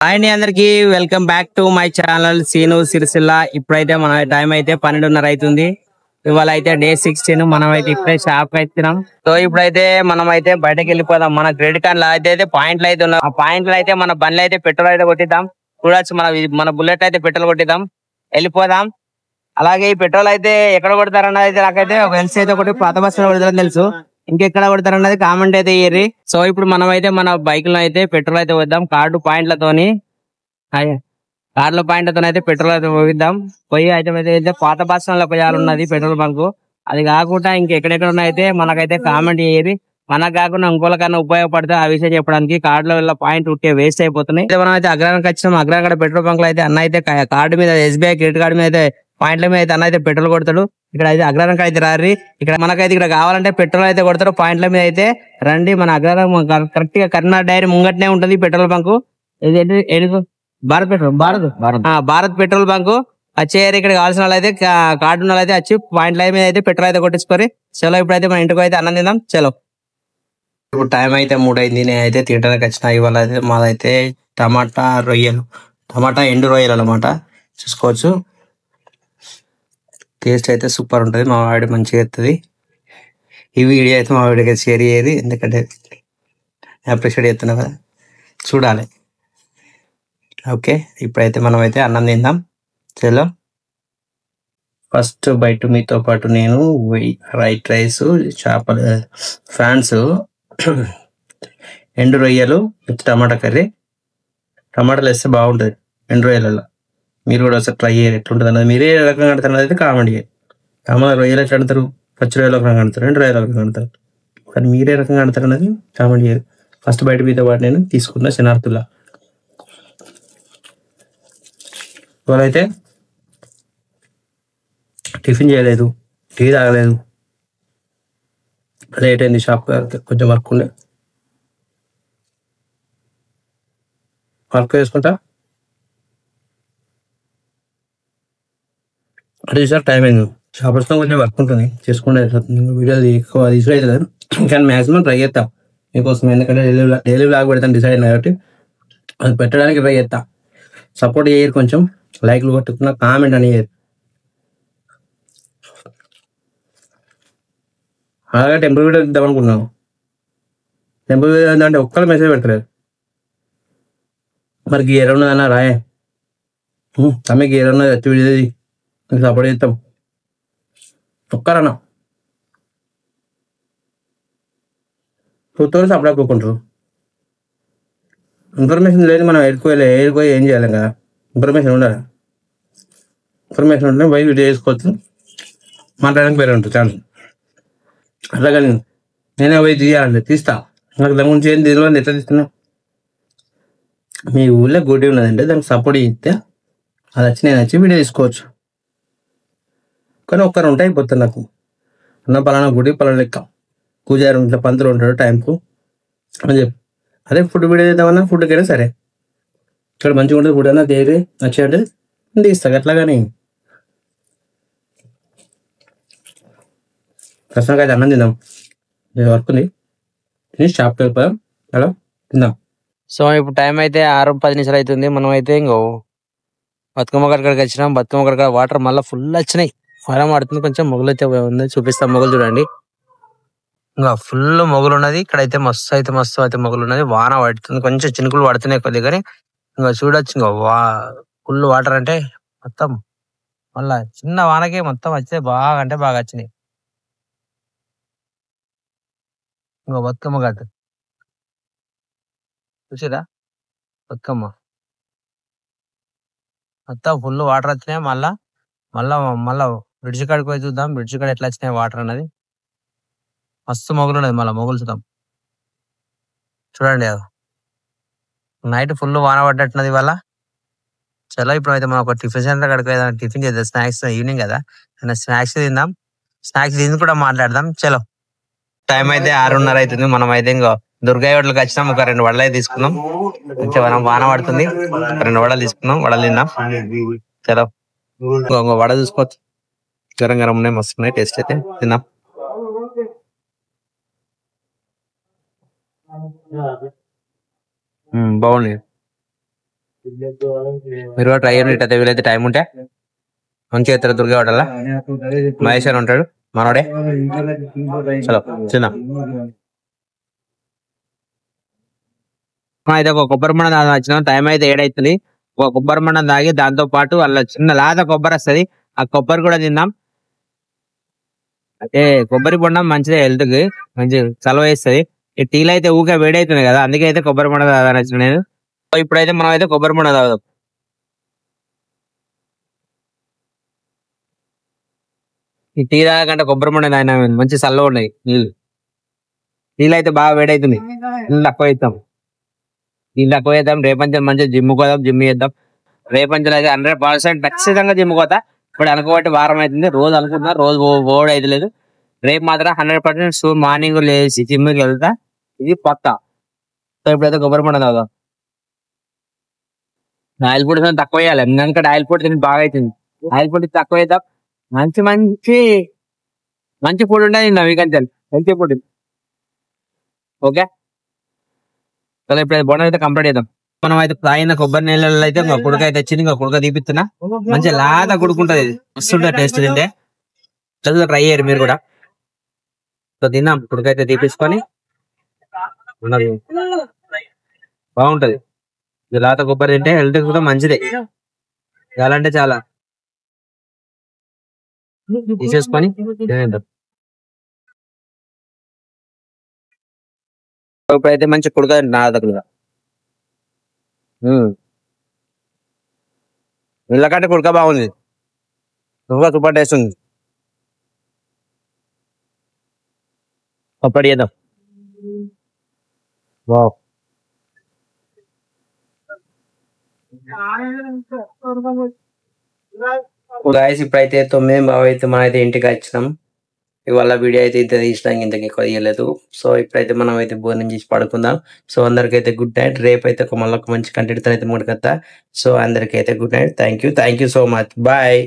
Hi అండి అందరికి welcome back to my channel Seenu Sircilla. ఇప్పుడైతే మన టైం అయితే 12:30 అవుతుంది. ఇవాళ అయితే డే 16. మనం అయితే ఇప్పుడే షాప్ అయితున్నాం. సో ఇప్పుడైతే మనం అయితే బయటకు వెళ్ళిపోదాం. మన క్రెడిట్ కార్డ్ లో అయితే పాయింట్లు అయితే ఉన్నాయి. ఆ పాయింట్లు అయితే మన బండ్లు అయితే పెట్రోల్ అయితే కొట్టిద్దాం. చూడొచ్చు మన బుల్లెట్ అయితే పెట్రోల్ కొట్టిద్దాం, వెళ్ళిపోదాం. అలాగే ఈ పెట్రోల్ అయితే ఎక్కడ కొడతారన్నది అయితే నాకైతే ఒక ఎల్సీ అయితే ఒకటి పాత బస్సులో కొడతారని తెలుసు. ఇంకెక్కడ కొడతారన్నది కామెంట్ అయితే ఇయ్యరి. సో ఇప్పుడు మనం అయితే మన బైక్ లో అయితే పెట్రోల్ అయితే వద్దాం. కార్డుల పాయింట్లతో అయితే పెట్రోల్ అయితే పోయిద్దాం. పోయి అయితే పాత బస్ స్టాండ్ లో పోయాలన్నది పెట్రోల్ బంక్. అది కాకుండా ఇంకెక్కడెక్కడ ఉన్నాయితే మనకైతే కామెంట్ చేయరు. మనకు కాకుండా ఇంకోళ్ళకన్నా ఉపయోగపడితే ఆ విషయం చెప్పడానికి కార్డులో వల్ల పాయింట్ ఉంటే వేస్ట్ అయిపోతున్నాయి. మనం అయితే అగ్రానికి వచ్చినాం. అగ్రానికి పెట్రోల్ బంక్ లో అయితే అన్న అయితే కార్డు మీద SBI క్రెడిట్ కార్డు మీద అయితే పాయింట్ల మీద అయితే అన్న అయితే పెట్రోల్ కొడతాడు. ఇక్కడ అయితే అగ్రానికి అయితే రారి. మనకైతే ఇక్కడ కావాలంటే పెట్రోల్ అయితే కొడతారు. పాయింట్ల మీద అయితే రండి. మన అగ్రారం కరెక్ట్ గా కర్ణాటక డైరీ ముంగట్నే ఉంటది petrol bunk. Bharat petrol bunk వచ్చేయారు. ఇక్కడ కావాల్సిన వాళ్ళు అయితే కార్డు ఉన్న అయితే వచ్చి పాయింట్ల మీద అయితే పెట్రోల్ అయితే కొట్టించుకోరు. చలో ఇప్పుడైతే మన ఇంటికి అయితే అన్నం తిందాం. చలో ఇప్పుడు టైం అయితే 3 అయింది. నేనైతే తినడానికి వచ్చిన. ఇవాళ అయితే మాదైతే టమాటా ఎండు రొయ్యలు అనమాట. చూసుకోవచ్చు. టేస్ట్ అయితే సూపర్ ఉంటుంది. మా వాడి మంచిగా ఎత్తుంది. ఈ వీడియో అయితే మా వాడికి షేర్ చేయదు, ఎందుకంటే అప్రిషియేట్ చేస్తున్నా కదా, చూడాలి. ఓకే, ఇప్పుడైతే మనం అయితే అన్నం తిందాం. చలో ఫస్ట్ బయట మీతో పాటు నేను వైట్ రైస్, చేపలు, ఫ్రాన్స్, ఎండు రొయ్యలు, టమాటా కర్రీ. టమాటాలు వేస్తే బాగుంటుంది ఎండు రొయ్యలలో. మీరు కూడా ఒకసారి ట్రై చేయాలి ఎట్లుంటుంది అన్నది. మీరే రకంగా కడతారు అయితే కామెంట్ చేయాలి. కామన్ రొయ్యలు ఎట్లా కడతారు, పచ్చి రొయ్యలు రకంగా కడతారు, ఎండు రొయ్యలు రకంగా కడతారు. కానీ మీరే రకంగా కడతారు అన్నది కామెంట్ చేయాలి. ఫస్ట్ బయట మీతో పాటు నేను తీసుకున్న శనార్థులా. ఇవాళైతే టిఫిన్ చేయలేదు, టీ తాగలేదు. లేట్ అయింది. షాప్ కొంచెం వర్క్ ఉండే, వర్క్ చేసుకుంటా అదే సార్ టైం అయింది. షాప్ వస్తాం, కొంచెం వర్క్ ఉంటుంది చేసుకుంటే వీడియోలు ఎక్కువ తీసుకురాలేదు. కానీ మ్యాక్సిమం ట్రై చేస్తాం మీకోసం, ఎందుకంటే డైలీ బ్లాగ్ పెడతాను డిసైడ్ అయినా కాబట్టి అది పెట్టడానికి ట్రై చేస్తా. సపోర్ట్ చేయరు, కొంచెం లైక్లు కొట్టుకున్నా, కామెంట్ అని చేయరు. అలాగే టెంపుల్ వీడియో ఇద్దాం అనుకున్నాను. టెంపుల్ వీడియో ఏంటంటే ఒక్కరు మెసేజ్ పెడతలేదు. మరి గేర్ ఉన్నదన్నా రాయే తమ్మి, గేర్ ఉన్నది వచ్చి వీడియో సపోర్ట్ చేస్తాం. ఒక్కరన్నా కూర్చొని సపోర్ట్ కూకుంటారు. ఇన్ఫర్మేషన్ లేదు, మనం ఏడుకోయి ఏం చేయాలి కదా. ఇన్ఫర్మేషన్ ఉండాలి. ఇన్ఫర్మేషన్ ఉంటే పోయి వీడియో చేసుకోవచ్చు, మాట్లాడడానికి వేరే ఉంటుంది ఛాన్స్. అట్లాగని నేనే పోయి తీయాలండి, తీస్తా. నాకు దాని గురించి ఏం తెలియదు, ఎట్లా తీస్తున్నా. మీ ఊళ్ళో గుడి ఉన్నదంటే దానికి సపోర్ట్ చేస్తే అది వచ్చి నేను వచ్చి వీడియో తీసుకోవచ్చు. కానీ ఒక్కరు ఉంటే అయిపోతుంది నాకు. అన్న పలానా గుడి పలానా లెక్క పూజారి ఉంటాడు, పంతులు ఉంటాడు టైంకు అని చెప్పి. అదే ఫుడ్ వీడియో చేద్దామన్నా ఫుడ్కైనా సరే ఇక్కడ మంచిగా ఉంటుంది ఫుడ్ అన్నా దేరి నచ్చేటట్టు తీస్తా. అట్లాగాని ప్రస్తుతానికి అయితే అన్నం తిందాం, వర్క్ ఉంది. తిని షాప్కి వెళ్ళిపోదాం. అలా తిందాం. సో ఇప్పుడు టైం అయితే 6:10 అవుతుంది. మనం అయితే ఇంకో బతుకమ్మ కడకడికి వచ్చినాం. బతుకమ్మ కడక వాటర్ మళ్ళీ ఫుల్ వచ్చినాయి. వరం పడుతుంది, కొంచెం మొగలు అయితే ఉంది, చూపిస్తాం. మొగలు చూడండి, ఇంకా ఫుల్ మొగలు ఉన్నది. ఇక్కడైతే మస్తు అయితే మొగలు ఉన్నది. వాన పడుతుంది, కొంచెం చినుకులు పడుతున్నాయి కొద్ది, కానీ ఇంకా చూడొచ్చు. ఇంకా ఫుల్ వాటర్ అంటే మొత్తం మళ్ళా చిన్న వానకే మొత్తం వచ్చే బాగా అంటే బాగా వచ్చినాయి. ఇంకో బతుకమ్మ గట్టు చూసిరా, బతుకమ్మ మొత్తం ఫుల్ వాటర్ వచ్చినాయి. మళ్ళా మళ్ళా బ్రిడ్జ్ కాడికి పోయి చూద్దాం, బ్రిడ్జ్ కాడ ఎట్లా వచ్చినాయి వాటర్ అన్నది. మస్తు మొగలు ఉన్నది. మళ్ళీ మొగలు చూద్దాం, చూడండి. నైట్ ఫుల్ వాన పడ్డట్టున్నది ఇవాళ. చలో ఇప్పుడు అయితే మనం ఒక టిఫిన్ సెంటర్ కడికి టిఫిన్ చేద్దాం. స్నాక్స్ ఈవినింగ్ కదా, స్నాక్స్ తిందాం. స్నాక్స్ తిని కూడా మాట్లాడదాం. చలో టైం అయితే 6:30 అవుతుంది. మనం అయితే ఇంకో దుర్గా హోటల్కి వచ్చినాం. ఒక 2 వడలు అయితే తీసుకుందాం. కొంచెం మనం వాన పడుతుంది, 2 వడలు తీసుకుందాం. వడలు తిందాం. చలో ఇంకో వడ చూసుకోవచ్చు, గరం గరం ఉన్నాయి, మస్తు ఉన్నాయి. టేస్ట్ అయితే తిందాం. బాగున్నాయి. మీరు కూడా ట్రై చేయండి అయితే వీలైతే టైం ఉంటే మంచిగా ఎత్తారు దుర్గా హోటల్ మహేష్ అని ఉంటాడు మనోడే చలో చిన్న అయితే ఒక కొబ్బరి బొండం వచ్చిన టైం అయితే 7 అవుతుంది ఒక కొబ్బరి బొండం తాగి దాంతో పాటు అలా చిన్న లాద కొబ్బరి వస్తుంది ఆ కొబ్బరి కూడా తిందాం అంటే కొబ్బరి బొండం మంచిదే హెల్త్ కి మంచి చలవ వేస్తుంది ఈ టీలో అయితే ఊకే వేడి అవుతుంది కదా అందుకే అయితే కొబ్బరి బొండం తాగాల్సిన నేను సో ఇప్పుడైతే మనం అయితే కొబ్బరి బొండం తాగుదాం ఈ టీ తాగకంటే కొబ్బరి బొండం తాగినా మంచి చల్లగా ఉన్నాయి నీళ్ళు అయితే బాగా వేడి అవుతుంది నీళ్ళు తక్కువ అవుతాం నీళ్ళు తక్కువ చేద్దాం రేపంచలు మంచిగా జిమ్ కోదాం జిమ్ చేద్దాం రేపంచలు అయితే 100% ఖచ్చితంగా జిమ్ కోతా ఇప్పుడు అనుకోబట్టి వారం అవుతుంది రోజు అనుకుంటున్నా రోజు ఓడి అయితే లేదు రేపు మాత్రం 100% మార్నింగ్ లేచి జిమ్కి వెళ్తా ఇది పక్కా సో ఇప్పుడైతే కొబ్బరి బొండం తాగుదాం ఆయిల్ ఫుడ్ తక్కువ వేయాలి ఎందుకంటే ఆయిల్ ఫుడ్ తిని బాగా అవుతుంది ఆయిల్ ఫుడ్ తక్కువ వేద్దాం మంచి మంచి మంచి ఫుడ్ ఉంటుంది వీకంచెల్ హెల్తీ ఫుడ్ ఓకే సో ఇప్పుడు బొండం అయితే కంప్లీట్ చేద్దాం మనం అయితే తాగిన కొబ్బరి నీళ్ళలో అయితే ఇంకా కుడక అయితే వచ్చింది ఇంకా కుడక తీపిస్తున్నా మంచిగా లాదా కుడుకుంటది వస్తుంటది టేస్ట్ తింటే చదువు ట్రై చేయరు మీరు కూడా సో తిన్నాం కుడక అయితే తీపించుకొని ఉన్నది బాగుంటది ఇది లాత కొబ్బరి తింటే హెల్త్ కూడా మంచిదే చాలా అంటే చాలా తీసేసుకొని తినేద్దాం ఇప్పుడైతే మంచి కుడక నా దగ్గర వీళ్ళకంటే కుడక బాగుంది కుడక సూపర్ టేస్ట్ ఉంది పప్పడి చేద్దాం వావ్ గాయస్ ఇప్పుడైతే 9 అయితే మనం అయితే ఇంటికి వచ్చినాం ఇవాళ వీడియో అయితే ఇంత తీసినాక ఇంతకు ఎక్కువ తీయలేదు సో ఇప్పుడైతే మనం అయితే భోజనం చేసి పడుకుందాం సో అందరికైతే గుడ్ నైట్ రేపు అయితే మళ్ళీ ఒక మంచి కంటెంట్ అయితే ముడకత్తా సో అందరికైతే good night thank you so much bye